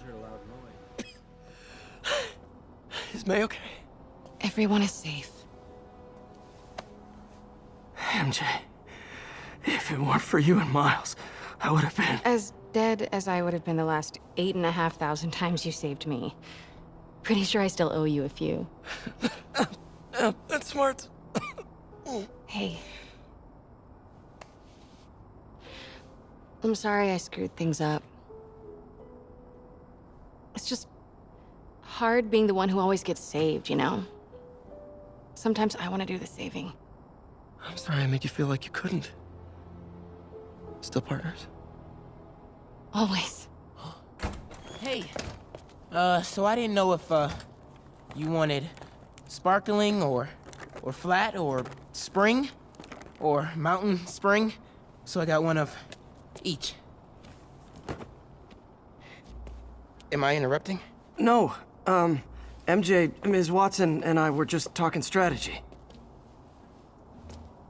heard a loud noise. Is May okay? Everyone is safe. MJ, if it weren't for you and Miles, I would have been... As dead as I would have been the last 8,500 times you saved me. Pretty sure I still owe you a few. That's smart. Hey. I'm sorry I screwed things up. It's just hard being the one who always gets saved, you know? Sometimes I want to do the saving. I'm sorry I made you feel like you couldn't. Still partners? Always. Hey, so I didn't know if, you wanted sparkling or flat or spring or mountain spring, so I got one of each. Am I interrupting? No, MJ, Ms. Watson and I were just talking strategy.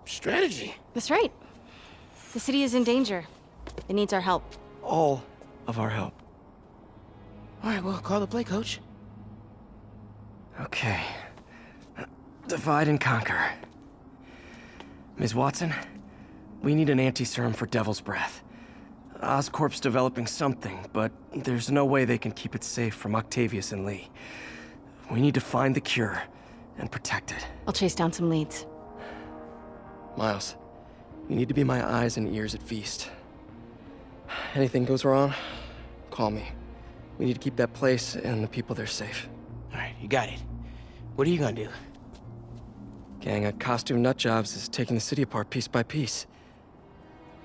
Strategy? That's right. The city is in danger. It needs our help. All of our help. All right, well, call the play, coach. Okay. Divide and conquer. Ms. Watson, we need an anti-serum for Devil's Breath. Oscorp's developing something, but there's no way they can keep it safe from Octavius and Lee. We need to find the cure and protect it. I'll chase down some leads. Miles, you need to be my eyes and ears at Feast. Anything goes wrong, call me. We need to keep that place and the people there safe. All right, you got it. What are you gonna do? Gang of costume nutjobs is taking the city apart piece by piece.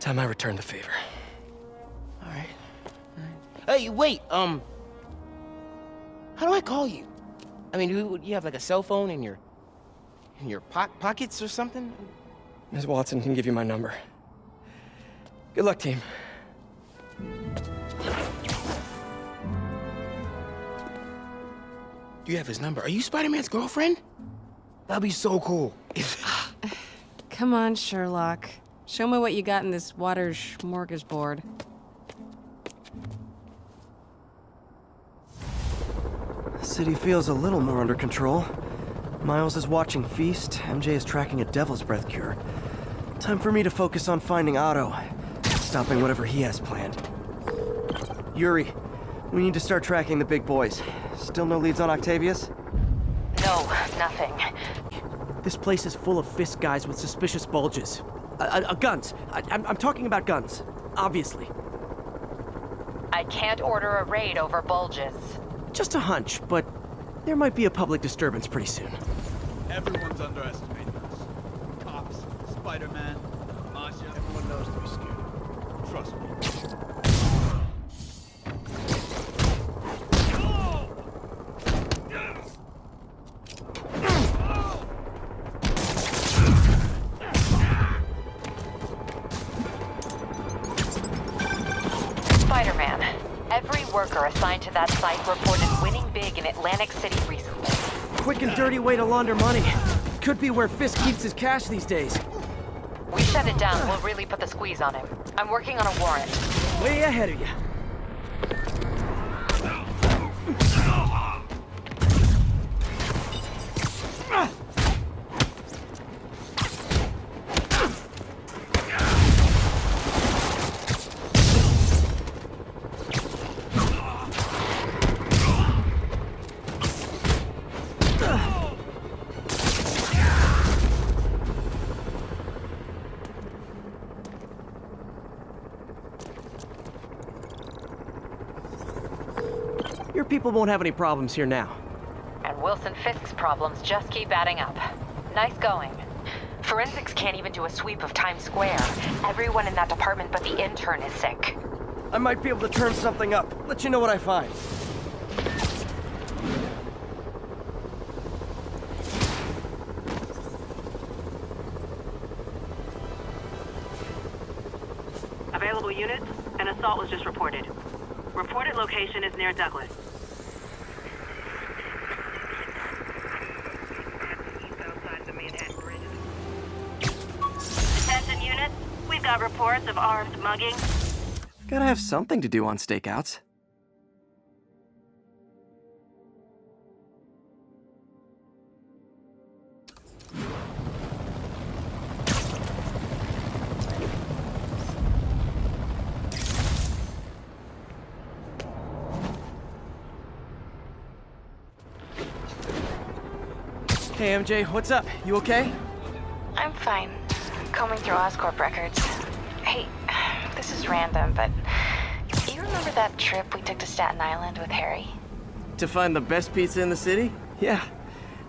Time I return the favor. All right. Hey, wait, how do I call you? I mean, you have like a cell phone in your pockets or something? Ms. Watson can give you my number. Good luck, team. You have his number. Are you Spider-Man's girlfriend? That'd be so cool. Come on, Sherlock. Show me what you got in this water smorgasbord. The city feels a little more under control. Miles is watching Feast, MJ is tracking a Devil's Breath cure. Time for me to focus on finding Otto, stopping whatever he has planned. Yuri, we need to start tracking the big boys. Still no leads on Octavius? No, nothing. This place is full of Fisk guys with suspicious bulges. Guns. I'm talking about guns, obviously. I can't order a raid over bulges. Just a hunch, but there might be a public disturbance pretty soon. Everyone's underestimating us. Cops, Spider-Man, Masha. Everyone knows they're scared. Trust me. Spider-Man, every worker assigned to that site reported winning big in Atlantic City recently. Quick and dirty way to launder money. Could be where Fisk keeps his cash these days. We shut it down, we'll really put the squeeze on him. I'm working on a warrant. Way ahead of you. Your people won't have any problems here now. And Wilson Fisk's problems just keep adding up. Nice going. Forensics can't even do a sweep of Times Square. Everyone in that department but the intern is sick. I might be able to turn something up. Let you know what I find. Available units, an assault was just reported. Reported location is near Douglas. Attention units, we've got reports of armed mugging. Gotta have something to do on stakeouts. Hey, MJ, what's up? You okay? I'm fine. Combing through Oscorp records. Hey, this is random, but you remember that trip we took to Staten Island with Harry? To find the best pizza in the city? Yeah.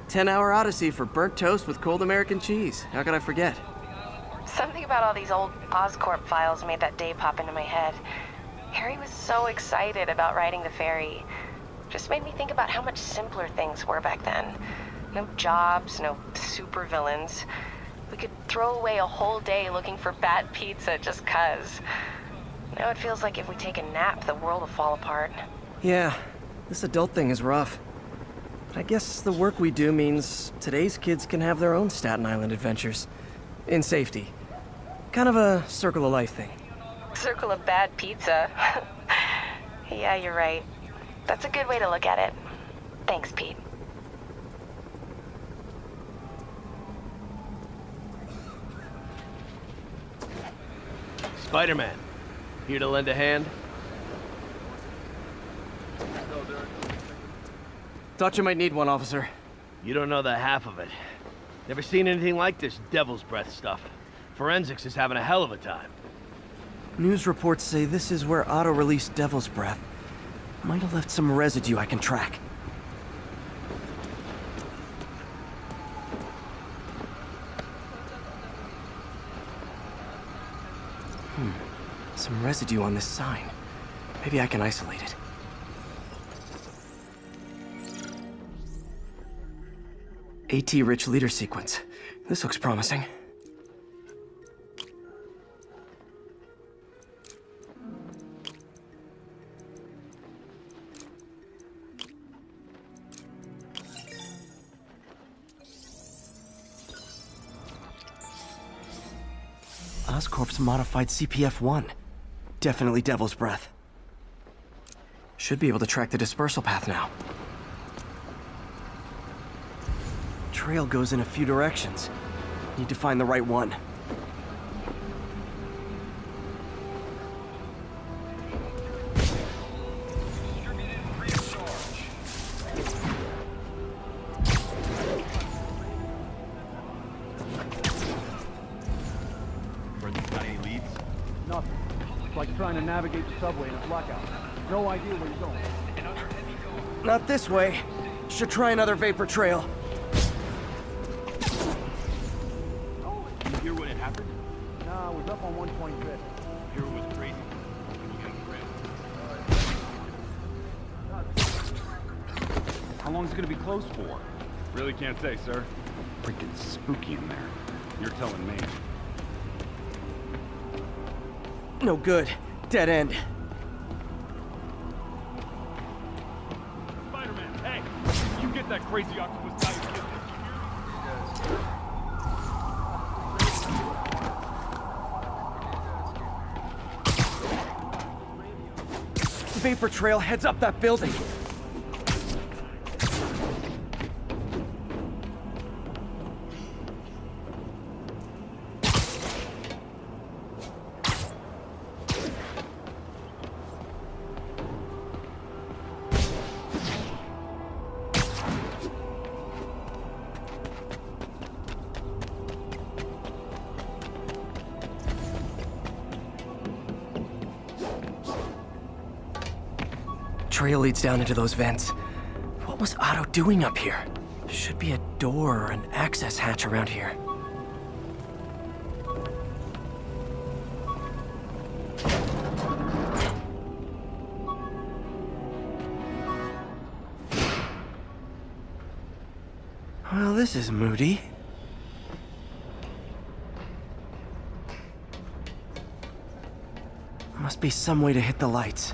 10-hour odyssey for burnt toast with cold American cheese. How could I forget? Something about all these old Oscorp files made that day pop into my head. Harry was so excited about riding the ferry. Just made me think about how much simpler things were back then. No jobs, no supervillains. We could throw away a whole day looking for bad pizza just 'cause. Now it feels like if we take a nap, the world will fall apart. Yeah, this adult thing is rough. But I guess the work we do means today's kids can have their own Staten Island adventures. In safety. Kind of a circle of life thing. Circle of bad pizza. Yeah, you're right. That's a good way to look at it. Thanks, Pete. Spider-Man, here to lend a hand? Thought you might need one, officer. You don't know the half of it. Never seen anything like this Devil's Breath stuff. Forensics is having a hell of a time. News reports say this is where Otto released Devil's Breath. Might have left some residue I can track. Some residue on this sign. Maybe I can isolate it. AT-rich leader sequence. This looks promising. Oscorp's modified CPF-1. Definitely Devil's Breath. Should be able to track the dispersal path now. Trail goes in a few directions. Need to find the right one. Got any leads? Nothing. It's like trying to navigate the subway in a blackout. No idea where you're going. Not this way. Should try another vapor trail. You hear when it happened? Nah, I was up on 125th. Hear it was crazy. How long is it gonna be closed for? Really can't say, sir. Freaking spooky in there. You're telling me. No good. Dead end. Spider-Man, hey! You get that crazy octopus diet kid. Vapor trail heads up that building. Trail leads down into those vents. What was Otto doing up here? Should be a door or an access hatch around here. Well, this is moody. Must be some way to hit the lights.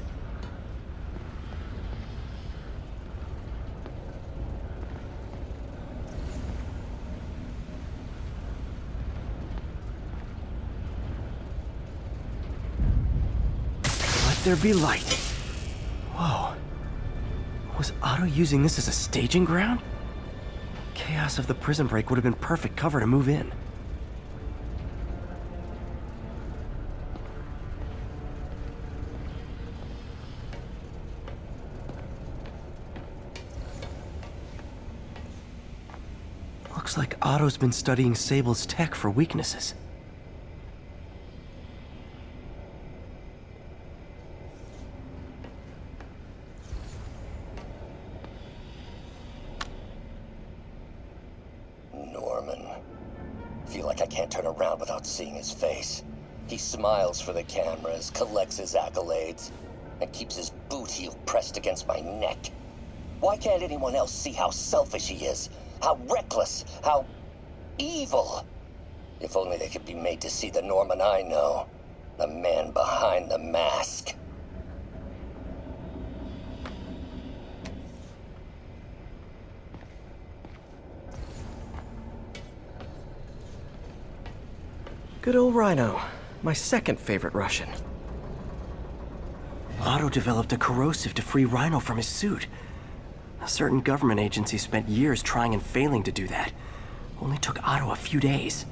There be light. Whoa. Was Otto using this as a staging ground? Chaos of the prison break would have been perfect cover to move in. Looks like Otto's been studying Sable's tech for weaknesses. Norman. Feel like I can't turn around without seeing his face. He smiles for the cameras, collects his accolades, and keeps his boot heel pressed against my neck. Why can't anyone else see how selfish he is? How reckless, how evil? If only they could be made to see the Norman I know. The man behind the mask. Good old Rhino. My second favorite Russian. Otto developed a corrosive to free Rhino from his suit. A certain government agency spent years trying and failing to do that. Only took Otto a few days.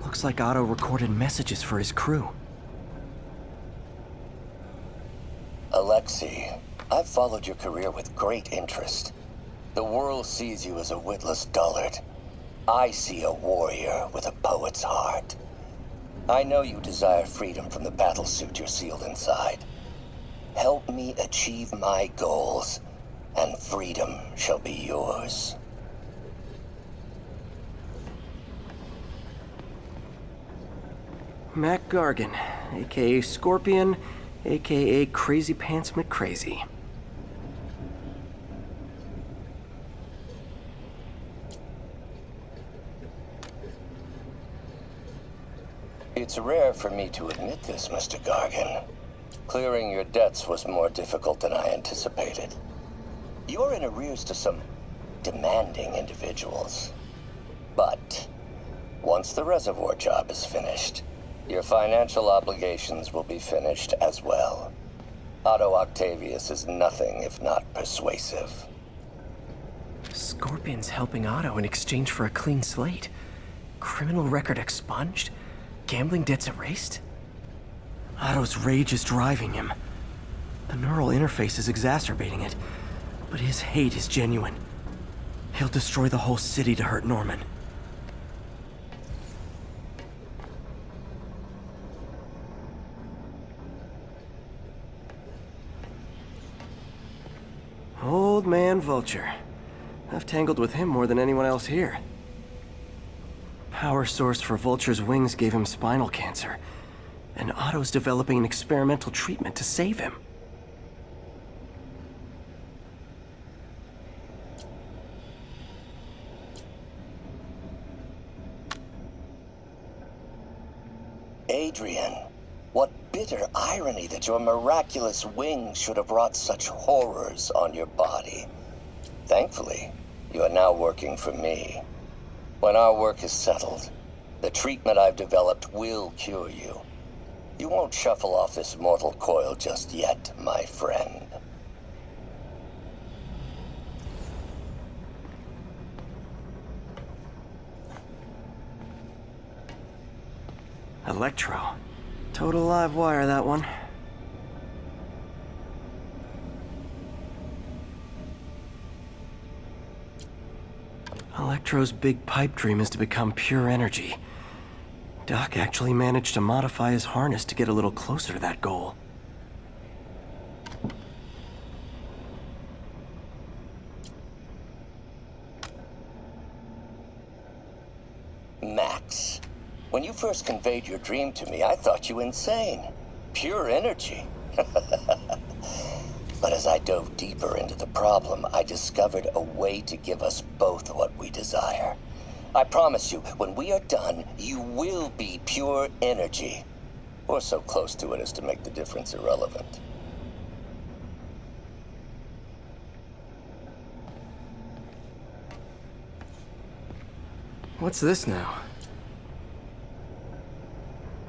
Looks like Otto recorded messages for his crew. Alexei, I've followed your career with great interest. The world sees you as a witless dullard. I see a warrior with a poet's heart. I know you desire freedom from the battlesuit you're sealed inside. Help me achieve my goals, and freedom shall be yours. Mac Gargan, aka Scorpion, aka Crazy Pants McCrazy. It's rare for me to admit this, Mr. Gargan. Clearing your debts was more difficult than I anticipated. You're in arrears to some demanding individuals. But once the reservoir job is finished, your financial obligations will be finished as well. Otto Octavius is nothing if not persuasive. Scorpion's helping Otto in exchange for a clean slate. Criminal record expunged? Gambling debts erased? Otto's rage is driving him. The neural interface is exacerbating it, but his hate is genuine. He'll destroy the whole city to hurt Norman. Old man Vulture. I've tangled with him more than anyone else here. Power source for Vulture's wings gave him spinal cancer, and Otto's developing an experimental treatment to save him. Adrian, what bitter irony that your miraculous wings should have wrought such horrors on your body. Thankfully, you are now working for me. When our work is settled, the treatment I've developed will cure you. You won't shuffle off this mortal coil just yet, my friend. Electro. Total live wire, that one. Electro's big pipe dream is to become pure energy. Doc actually managed to modify his harness to get a little closer to that goal. Max, when you first conveyed your dream to me, I thought you insane. Pure energy. But as I dove deeper into the problem, I discovered a way to give us both what we desire. I promise you, when we are done, you will be pure energy. Or so close to it as to make the difference irrelevant. What's this now?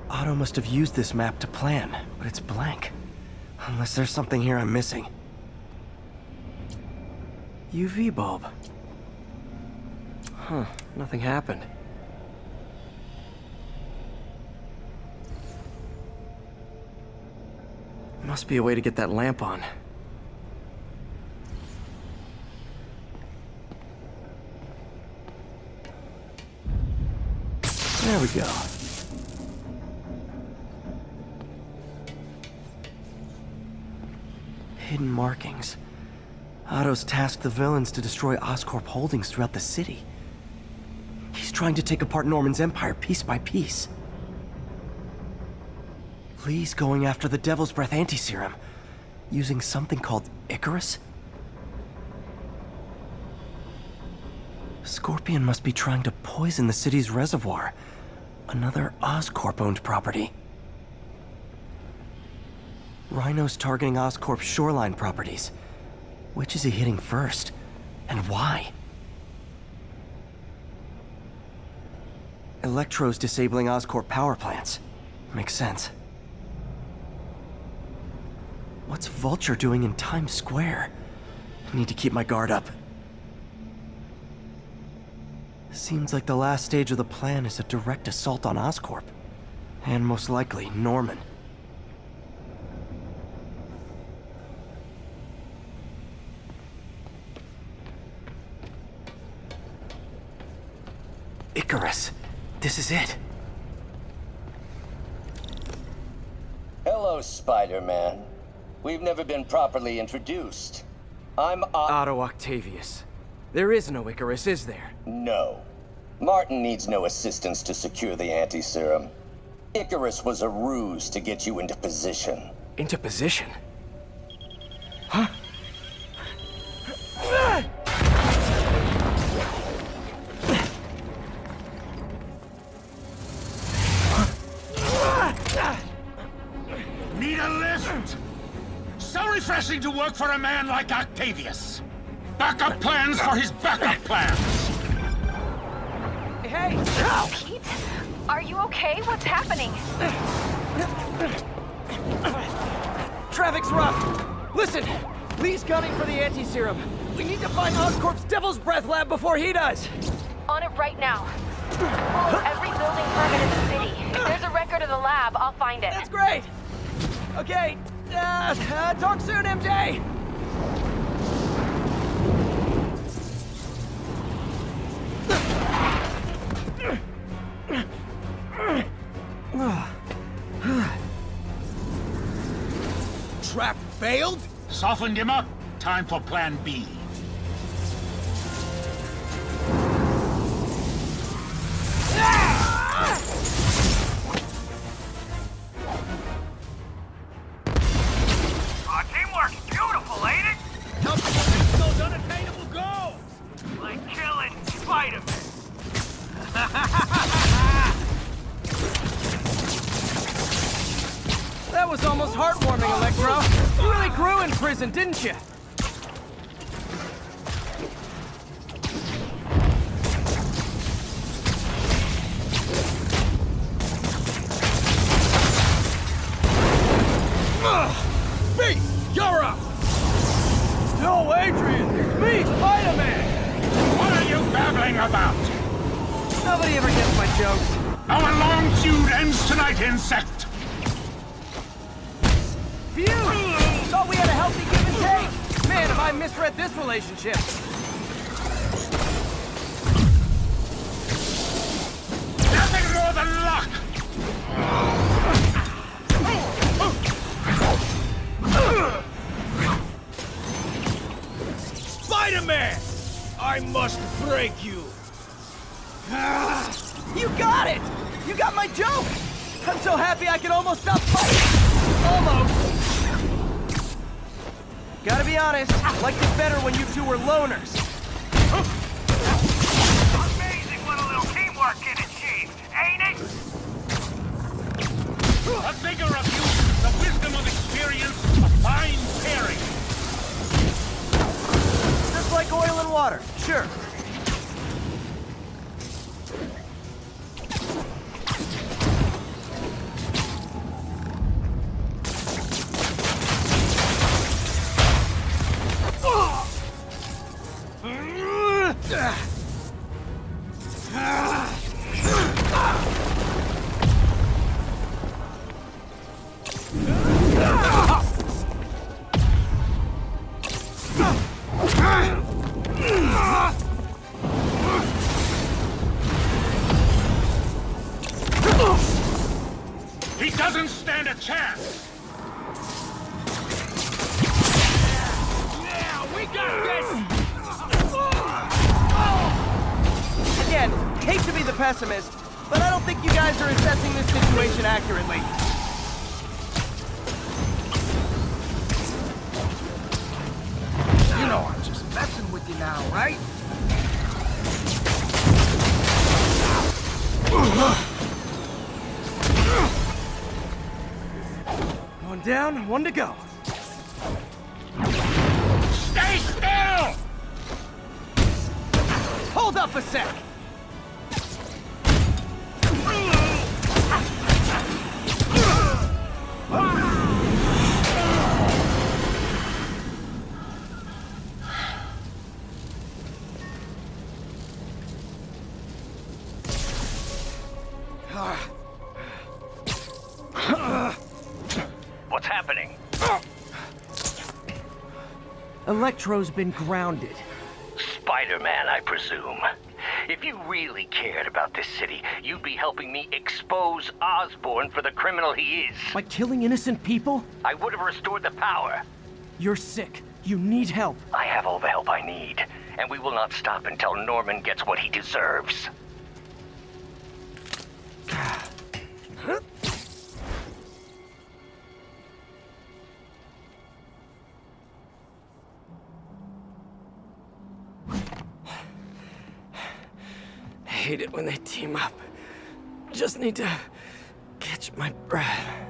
Otto must have used this map to plan, but it's blank. Unless there's something here I'm missing. UV bulb. Huh, nothing happened. Must be a way to get that lamp on. There we go. Hidden markings. Otto's tasked the villains to destroy Oscorp holdings throughout the city. He's trying to take apart Norman's empire piece by piece. Lee's going after the Devil's Breath anti-serum, using something called Icarus? Scorpion must be trying to poison the city's reservoir, another Oscorp-owned property. Rhino's targeting Oscorp's shoreline properties. Which is he hitting first? And why? Electro's disabling Oscorp power plants. Makes sense. What's Vulture doing in Times Square? I need to keep my guard up. Seems like the last stage of the plan is a direct assault on Oscorp. And most likely, Norman. Icarus. This is it. Hello, Spider-Man. We've never been properly introduced. I'm Otto Octavius. There is no Icarus, is there? No. Martin needs no assistance to secure the anti-serum. Icarus was a ruse to get you into position. Into position? Huh? Need a lift? So refreshing to work for a man like Octavius. Backup plans for his backup plans. Hey! Pete? Are you okay? What's happening? Traffic's rough. Listen, Lee's gunning for the anti-serum. We need to find Oscorp's Devil's Breath lab before he does. On it right now. Pull every building permit in the city. If there's a record of the lab, I'll find it. That's great. Okay, talk soon, MJ. Trap failed? Softened him up. Time for plan B. Teamwork's beautiful, ain't it? Help reach those unattainable goals! Like killing Spider-Man. That was almost heartwarming, Electro. You really grew in prison, didn't you? Beast, you're up! No, Adrian! It's me, Spider-Man! What are you babbling about? Nobody ever gets my jokes. Our long feud ends tonight, insect! Phew! Thought we had a healthy give and take. Man, have I misread this relationship. Nothing more than luck! Spider-Man! I must break you. You got it! You got my joke! I'm so happy I can almost stop fighting! Almost! Gotta be honest, I liked it better when you two were loners. Amazing what a little teamwork can achieve, ain't it? A figure of youth, the wisdom of experience, a fine pairing. Just like oil and water, sure. He doesn't stand a chance! Yeah, we got this! Again, hate to be the pessimist, but I don't think you guys are assessing this situation accurately. You know I'm just messing with you now, right? One down, one to go. Stay still! Hold up a sec! What's happening? Electro's been grounded. Spider-Man, I presume. If you really cared about this city, you'd be helping me expose Osborn for the criminal he is. By killing innocent people? I would have restored the power. You're sick. You need help. I have all the help I need, and we will not stop until Norman gets what he deserves. I hate it when they team up. Just need to catch my breath.